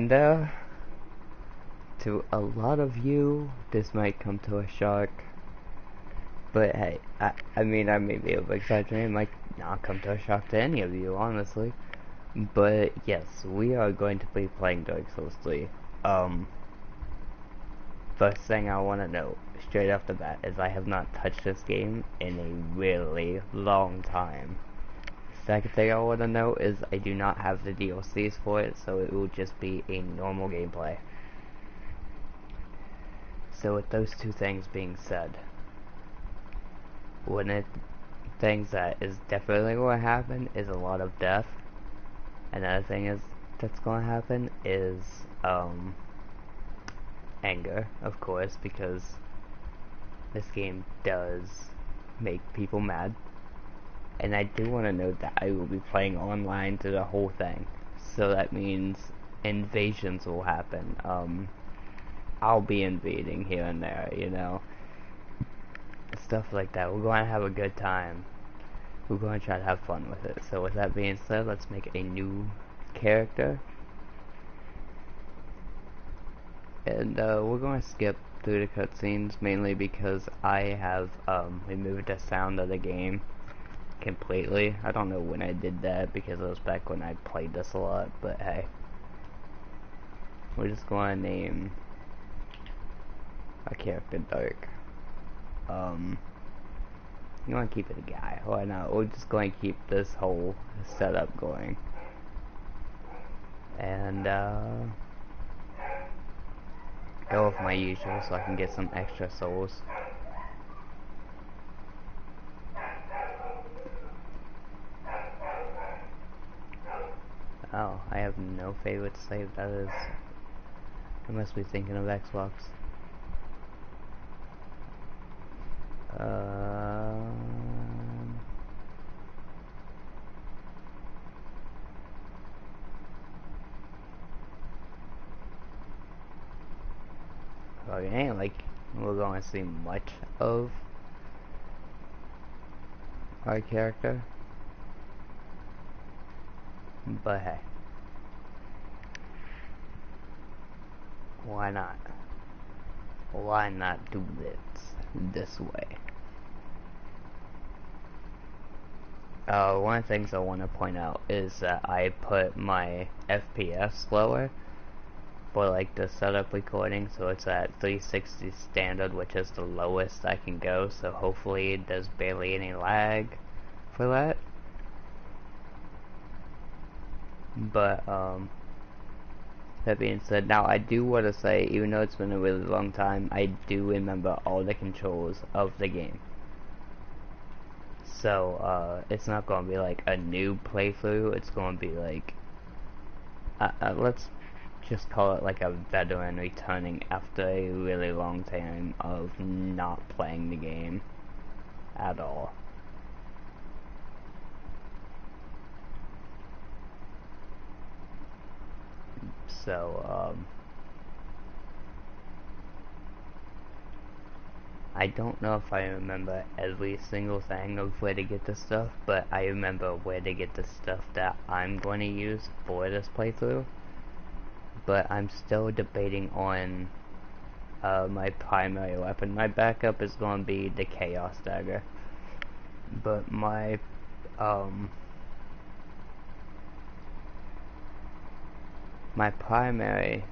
And to a lot of you, this might come to a shock. But hey, I mean, I may be able to exaggerate. It might not come to a shock to any of you, honestly. But yes, we are going to be playing Dark Souls 3. First thing I want to note, straight off the bat, is I have not touched this game in a really long time. Second thing I want to note is I do not have the DLCs for it, so it will just be a normal gameplay. So with those two things being said, one of the things that is definitely going to happen is a lot of death. Another thing that's going to happen is anger, of course, because this game does make people mad. And I do want to note that I will be playing online through the whole thing. So that means invasions will happen. I'll be invading here and there, you know. Stuff like that. We're going to have a good time. We're going to try to have fun with it. So with that being said, let's make a new character. And we're going to skip through the cutscenes, mainly because I have removed the sound of the game completely. I don't know when I did that, because it was back when I played this a lot, but hey. We're just going to name our character Dark. You want to keep it a guy, why not? We're just going to keep this whole setup going. And go with my usual so I can get some extra souls. Oh, I have no favorite save. That is, I must be thinking of Xbox. Well, it ain't like we're going to see much of our character, but hey, why not? Why not do this way? One of the things I want to point out is that I put my FPS lower for like the setup recording, so it's at 360 standard, which is the lowest I can go, so hopefully there's barely any lag for that. But that being said, now I do want to say, even though it's been a really long time, I do remember all the controls of the game. So it's not going to be like a new playthrough, it's going to be like let's just call it like a veteran returning after a really long time of not playing the game at all. So I don't know if I remember every single thing of where to get this stuff, but I remember where to get the stuff that I'm going to use for this playthrough. But I'm still debating on my primary weapon. My backup is going to be the Chaos Dagger, but my primary,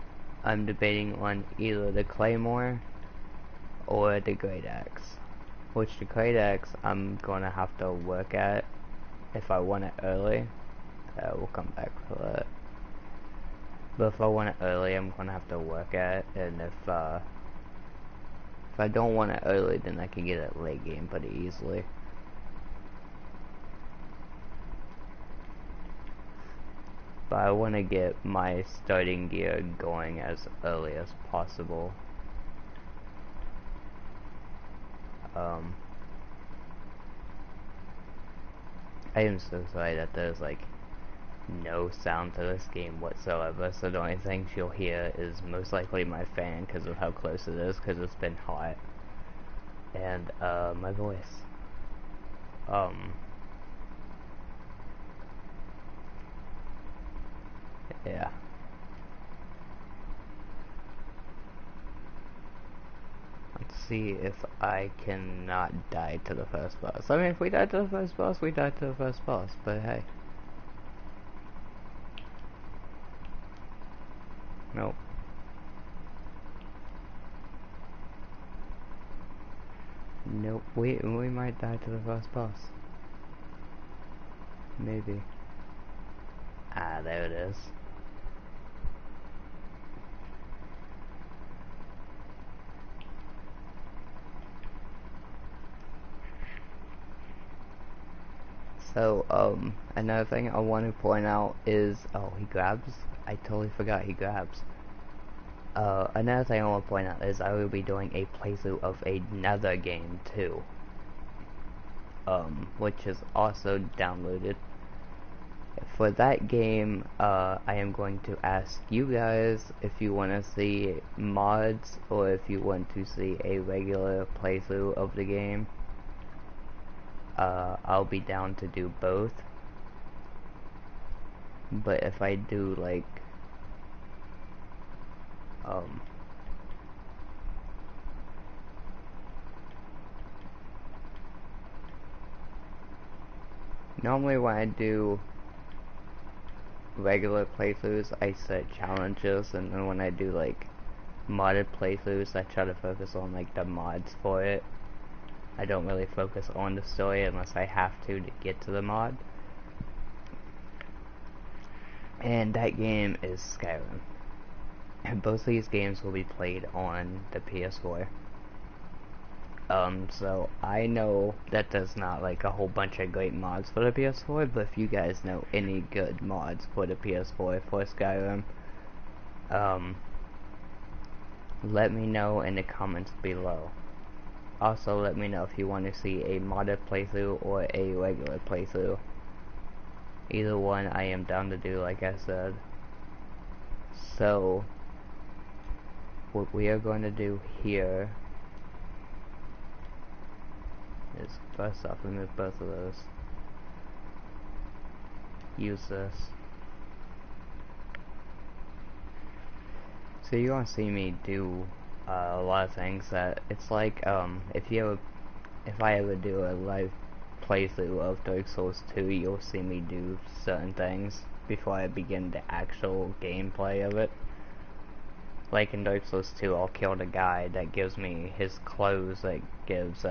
I'm debating on either the Claymore or the Great Axe. Which the Great Axe I'm gonna have to work at if I want it early. We'll come back for that. But if I want it early, I'm gonna have to work at it, and if I don't want it early, then I can get it late game pretty easily. But I want to get my starting gear going as early as possible. I am so sorry that there's like no sound to this game whatsoever, so the only thing you'll hear is most likely my fan because of how close it is, because it's been hot, and my voice. Yeah. Let's see if I cannot die to the first boss. I mean, if we die to the first boss, we die to the first boss, but hey. Nope. Nope, we might die to the first boss. Maybe. Ah, there it is. So, another thing I want to point out is, oh, he grabs? I totally forgot he grabs. Another thing I want to point out is I will be doing a playthrough of another game too. Which is also downloaded. For that game, I am going to ask you guys if you want to see mods or if you want to see a regular playthrough of the game. I'll be down to do both. But if I do like normally when I do regular playthroughs I set challenges, and then when I do like modded playthroughs I try to focus on like the mods for it. I don't really focus on the story unless I have to get to the mod. And that game is Skyrim. And both of these games will be played on the PS4. So I know that there's not like a whole bunch of great mods for the PS4, but if you guys know any good mods for the PS4 for Skyrim, let me know in the comments below. Also, let me know if you want to see a modded playthrough or a regular playthrough. Either one I am down to do, like I said. So, what we are going to do here is first off remove both of those. Use this. So you're gonna see me do a lot of things that it's like if I ever do a live playthrough of Dark Souls 2, you'll see me do certain things before I begin the actual gameplay of it. Like in Dark Souls 2, I'll kill the guy that gives me his clothes that gives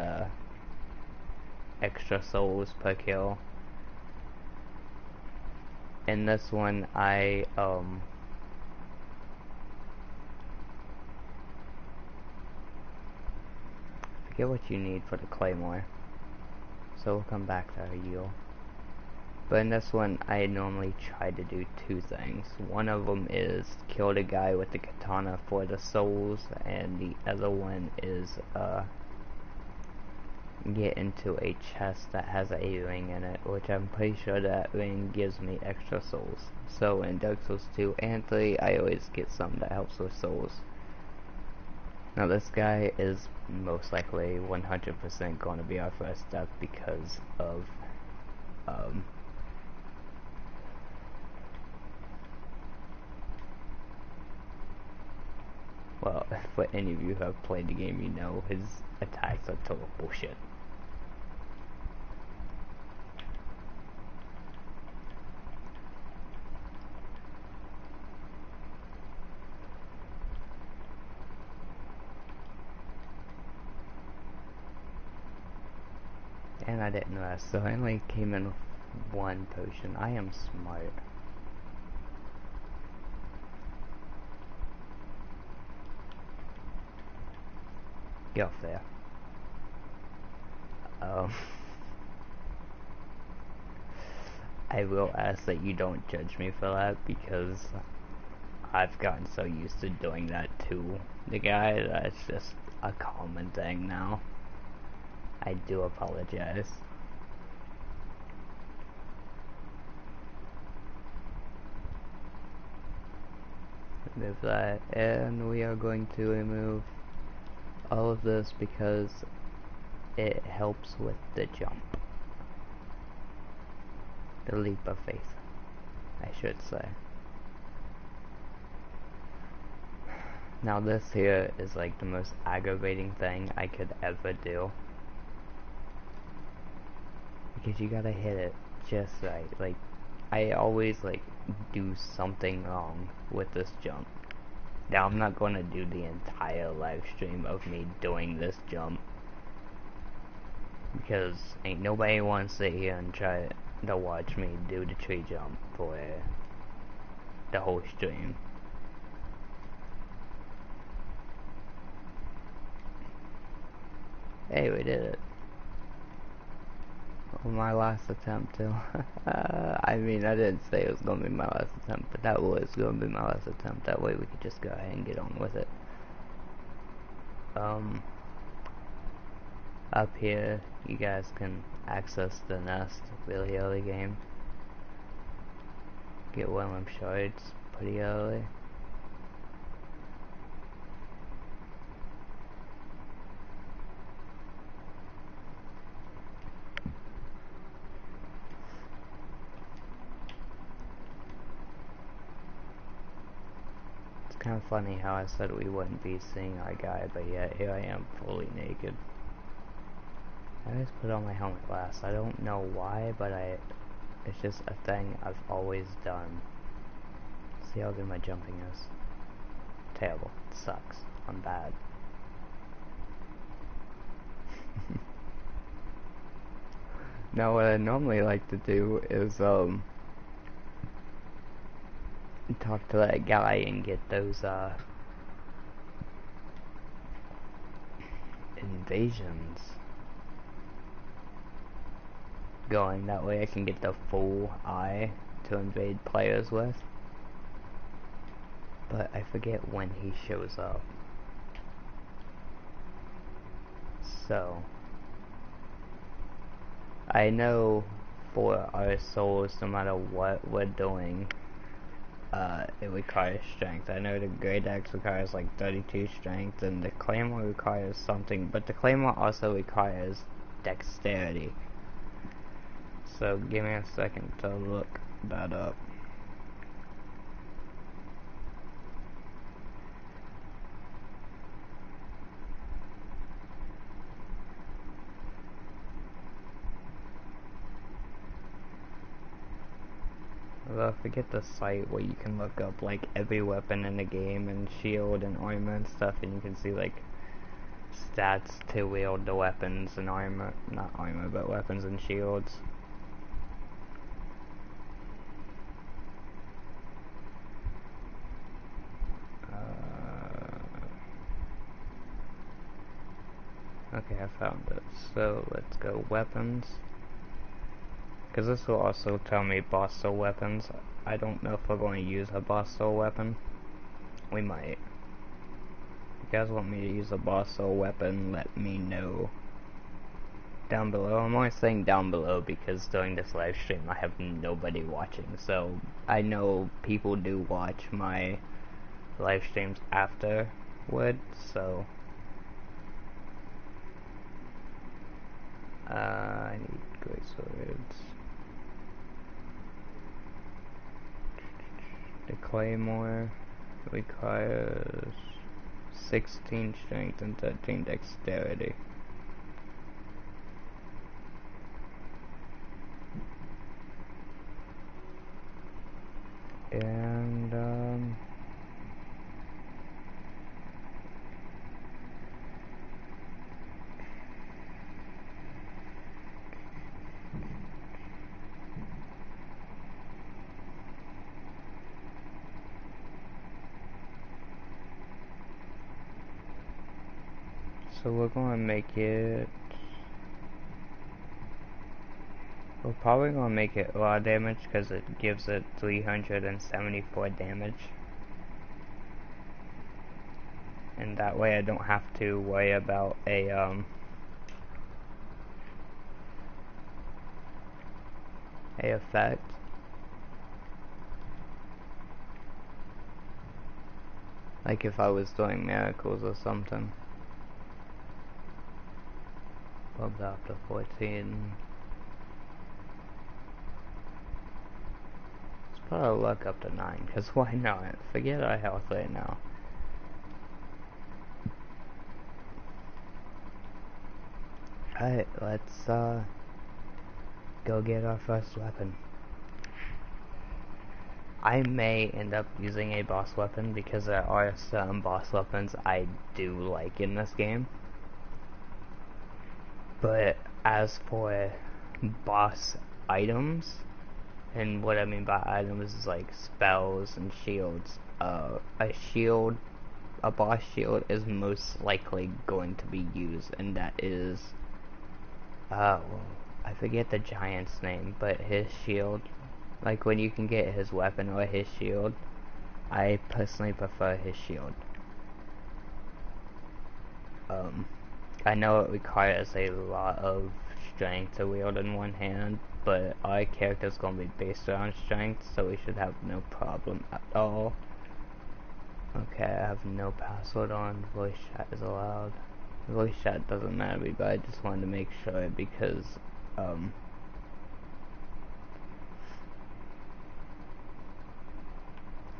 extra souls per kill. In this one, I forget what you need for the claymore, so we'll come back to you. But in this one, I normally try to do two things. One of them is kill the guy with the katana for the souls, and the other one is get into a chest that has a ring in it, which I'm pretty sure that ring gives me extra souls. So in Dark Souls 2 and 3, I always get something that helps with souls. Now this guy is most likely 100% going to be our first step because of well, for any of you who have played the game, you know his attacks are total bullshit. And I didn't rest, so I only came in with one potion. I am smart. Get off there. I will ask that you don't judge me for that, because I've gotten so used to doing that to the guy that it's just a common thing now. I do apologize. Remove that, and we are going to remove all of this because it helps with the jump. The leap of faith, I should say. Now this here is like the most aggravating thing I could ever do. Because you gotta hit it just right. Like, I always like do something wrong with this jump. Now I'm not gonna do the entire live stream of me doing this jump. Because ain't nobody wanna sit here and try to watch me do the tree jump for the whole stream. Hey, we did it. My last attempt too. I mean, I didn't say it was gonna be my last attempt, but that was gonna be my last attempt. That way we could just go ahead and get on with it. Up here, you guys can access the nest really early game. Get one of them shards pretty early. It's kind of funny how I said we wouldn't be seeing our guy, but yet here I am fully naked. I always put on my helmet last. I don't know why, but it's just a thing I've always done. See how good my jumping is. Terrible. It sucks. I'm bad. Now what I normally like to do is talk to that guy and get those invasions going. That way I can get the full eye to invade players with. But I forget when he shows up. So I know for our souls, no matter what we're doing, it requires strength. I know the Great Axe requires like 32 strength, and the Claymore requires something, but the Claymore also requires dexterity. So give me a second to look that up. I forget the site where you can look up like every weapon in the game and shield and armor and stuff, and you can see like stats to wield the weapons and armor, not armor, but weapons and shields. Okay, I found it. So let's go weapons. Because this will also tell me boss soul weapons. I don't know if we're going to use a boss soul weapon. We might. If you guys want me to use a boss soul weapon, let me know down below. I'm only saying down below because during this live stream I have nobody watching. So I know people do watch my live streams afterward, so I need great swords. The Claymore requires 16 strength and 13 dexterity. And so we're gonna make it. We're probably gonna make it raw damage because it gives it 374 damage. And that way I don't have to worry about a effect. Like if I was doing miracles or something. Bumped up to 14. Let's put our luck up to 9, because why not? Forget our health right now. Alright, let's go get our first weapon. I may end up using a boss weapon because there are some boss weapons I do like in this game. But as for boss items, and what I mean by items is like spells and shields, a boss shield is most likely going to be used, and that is, well, I forget the giant's name, but his shield, like when you can get his weapon or his shield, I personally prefer his shield. I know it requires a lot of strength to wield in one hand, but our character's gonna be based around strength, so we should have no problem at all. Okay, I have no password on. Voice chat is allowed. Voice chat doesn't matter to me, but I just wanted to make sure because, I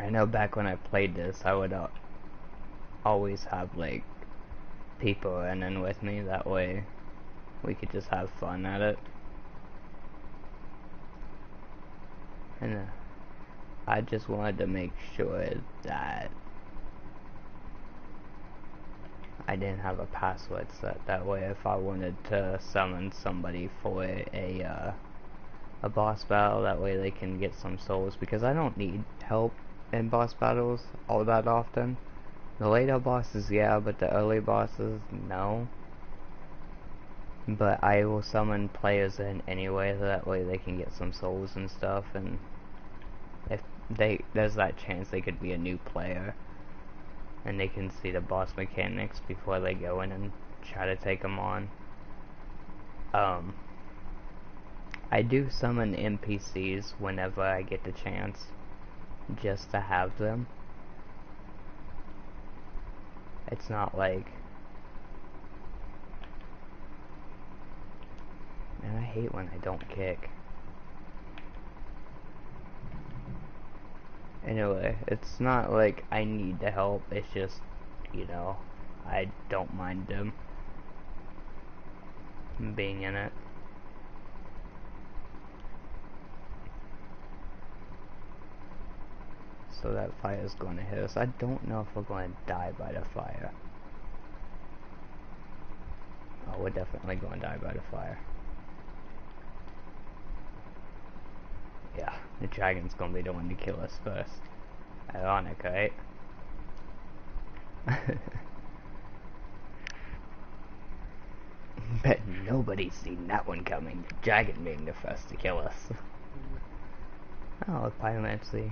know back when I played this, I would always have, like, people in with me. That way, we could just have fun at it. And I just wanted to make sure that I didn't have a password set. That way, if I wanted to summon somebody for a boss battle, that way they can get some souls, because I don't need help in boss battles all that often. The later bosses, yeah, but the early bosses, no. But I will summon players in anyway, so that way they can get some souls and stuff, and if there's that chance they could be a new player, and they can see the boss mechanics before they go in and try to take them on. I do summon NPCs whenever I get the chance, just to have them. It's not like... Man, I hate when I don't kick. Anyway, it's not like I need the help, it's just, you know, I don't mind them being in it. So that fire is going to hit us. I don't know if we're going to die by the fire. Oh, we're definitely going to die by the fire. Yeah, the dragon's going to be the one to kill us first. Ironic, right? Bet nobody's seen that one coming. The dragon being the first to kill us. Oh, pyromancy.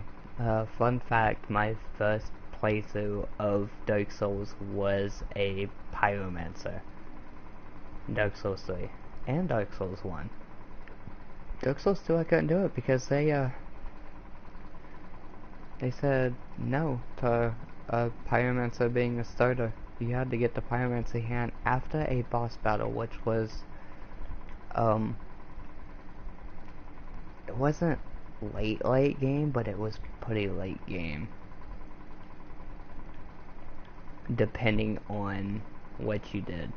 Fun fact, my first playthrough of Dark Souls was a pyromancer. Dark Souls 3. And Dark Souls 1. Dark Souls 2 I couldn't do it because they said no to a pyromancer being a starter. You had to get the pyromancy hand after a boss battle, which was, it wasn't late game, but it was pretty late game. Depending on what you did.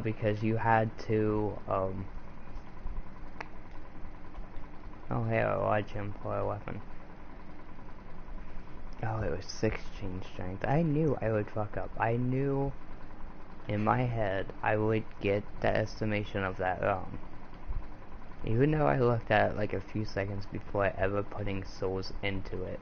Because you had to, oh hey, I watch him for a weapon. Oh, it was 16 strength. I knew I would fuck up. I knew in my head I would get the estimation of that wrong. Even though I looked at it like a few seconds before ever putting souls into it.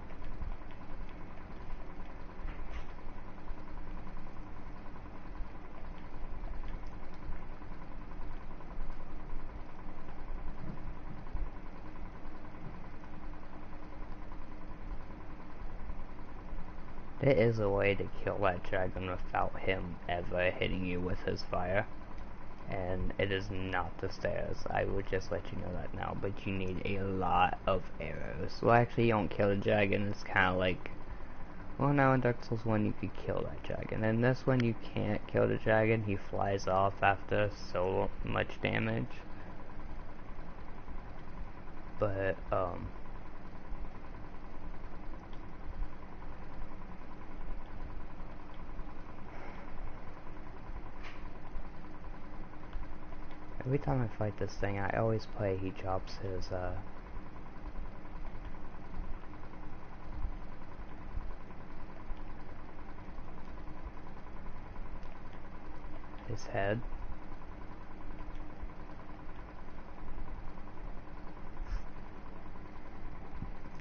There is a way to kill that dragon without him ever hitting you with his fire. And it is not the stairs. I would just let you know that now. But you need a lot of arrows. Well, actually, you don't kill the dragon. It's kind of like... Well, now in Dark Souls 1, you could kill that dragon. In this one, you can't kill the dragon. He flies off after so much damage. But, Every time I fight this thing, I always play he drops his head.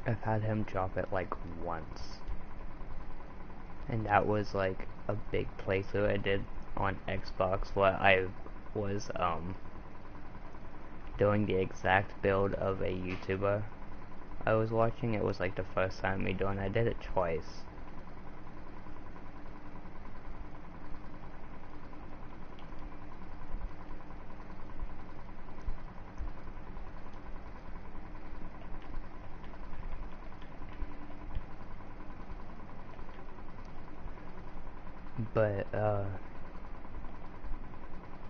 I've had him drop it like once. And that was like a big playthrough I did on Xbox where I was doing the exact build of a YouTuber I was watching. It was like the first time me doing it. I did it twice. But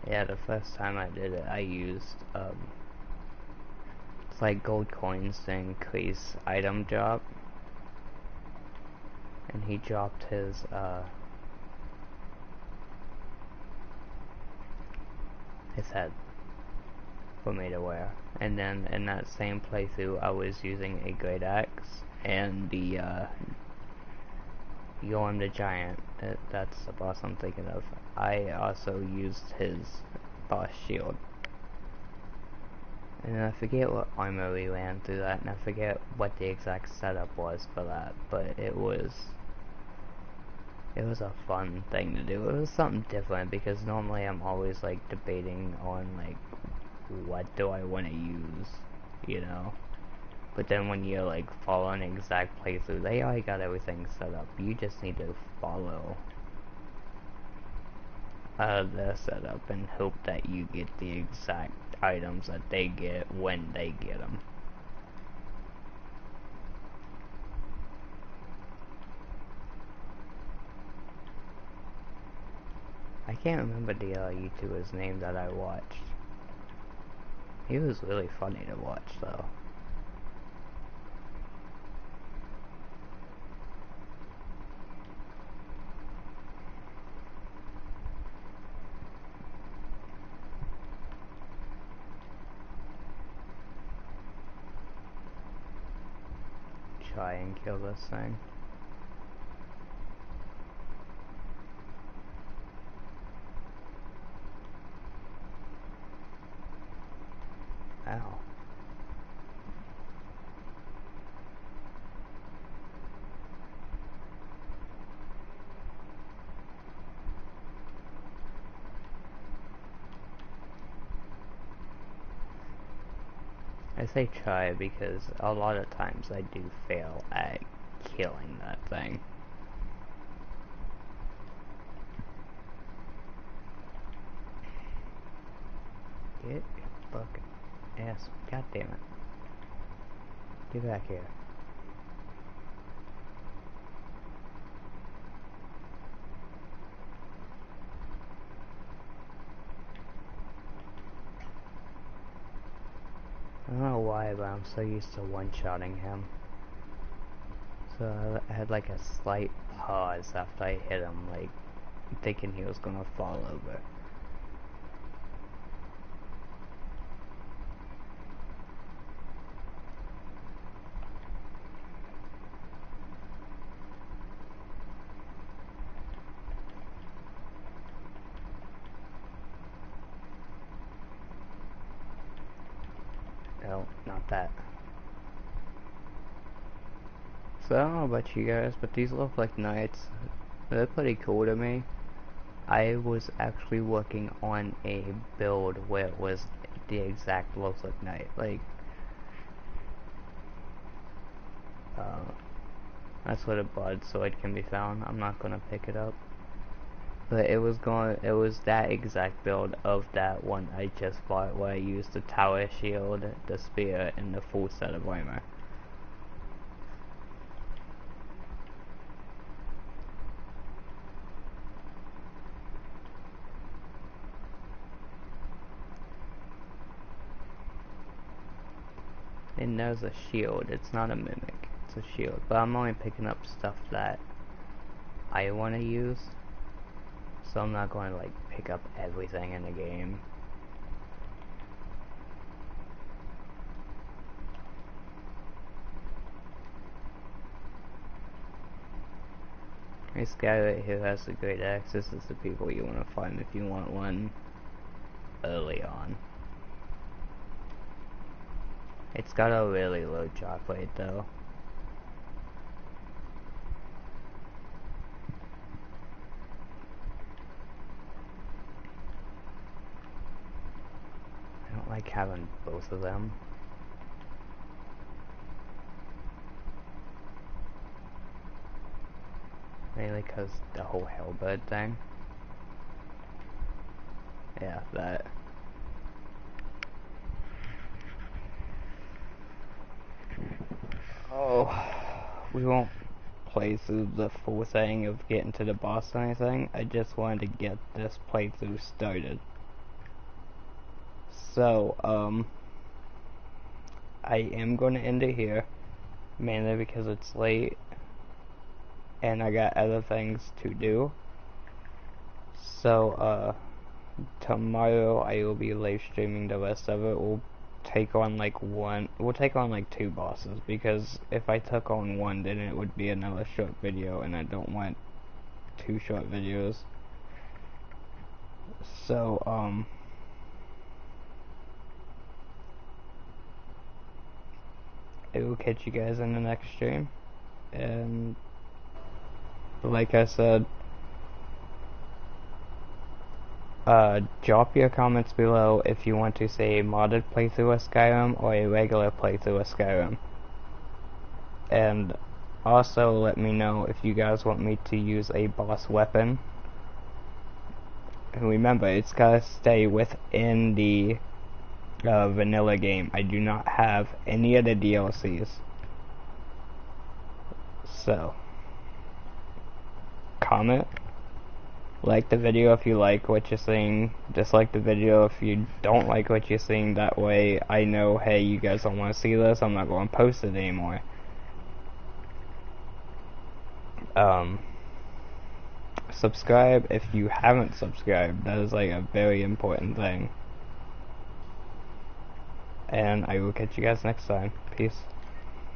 yeah, the first time I did it, I used it's like gold coins to increase item drop, and he dropped his head for me to wear. And then in that same playthrough, I was using a great axe and the Yorm the Giant. That's the boss I'm thinking of. I also used his boss shield. And I forget what armor we ran through that, and I forget what the exact setup was for that, but it was a fun thing to do. It was something different, because normally I'm always like debating on like what do I want to use, you know? But then when you're like following an exact playthrough, they already got everything set up. You just need to follow their setup and hope that you get the exact items that they get when they get them. I can't remember the YouTuber's name that I watched. He was really funny to watch though. Try and kill this thing. Ow. I say try because a lot of times I do fail at killing that thing. Get your fucking ass. God damn it. Get back here. I don't know why, but I'm so used to one-shotting him. So I had like a slight pause after I hit him, like thinking he was gonna fall over. No, not that. So I don't know about you guys, but these look like knights. They're pretty cool to me. I was actually working on a build where it was the exact Lothric Knight. Like, that's where the broadsword can be found. I'm not gonna pick it up. But it was that exact build of that one I just bought where I used the tower shield, the spear, and the full set of armor. And there's a shield, it's not a mimic, it's a shield. But I'm only picking up stuff that I want to use. So I'm not going to like pick up everything in the game. This guy right here has a great axe. This is the people you want to find if you want one early on. It's got a really low drop rate though. I don't like having both of them. Mainly because the whole Hellbird thing. Yeah, that. Oh, we won't play through the full thing of getting to the boss or anything. I just wanted to get this playthrough started. So, I am going to end it here, mainly because it's late and I got other things to do. So, tomorrow I will be live streaming the rest of it. We'll take on like two bosses, because if I took on one, then it would be another short video, and I don't want two short videos. So, I will catch you guys in the next stream, and like I said, drop your comments below if you want to see a modded playthrough of Skyrim or a regular playthrough of Skyrim. And also let me know if you guys want me to use a boss weapon. And remember, it's gotta stay within the vanilla game. I do not have any of the DLCs. So, comment. Like the video if you like what you're seeing. Dislike the video if you don't like what you're seeing. That way I know, hey, you guys don't want to see this. I'm not going to post it anymore. Subscribe if you haven't subscribed. That is like a very important thing. And I will catch you guys next time. Peace.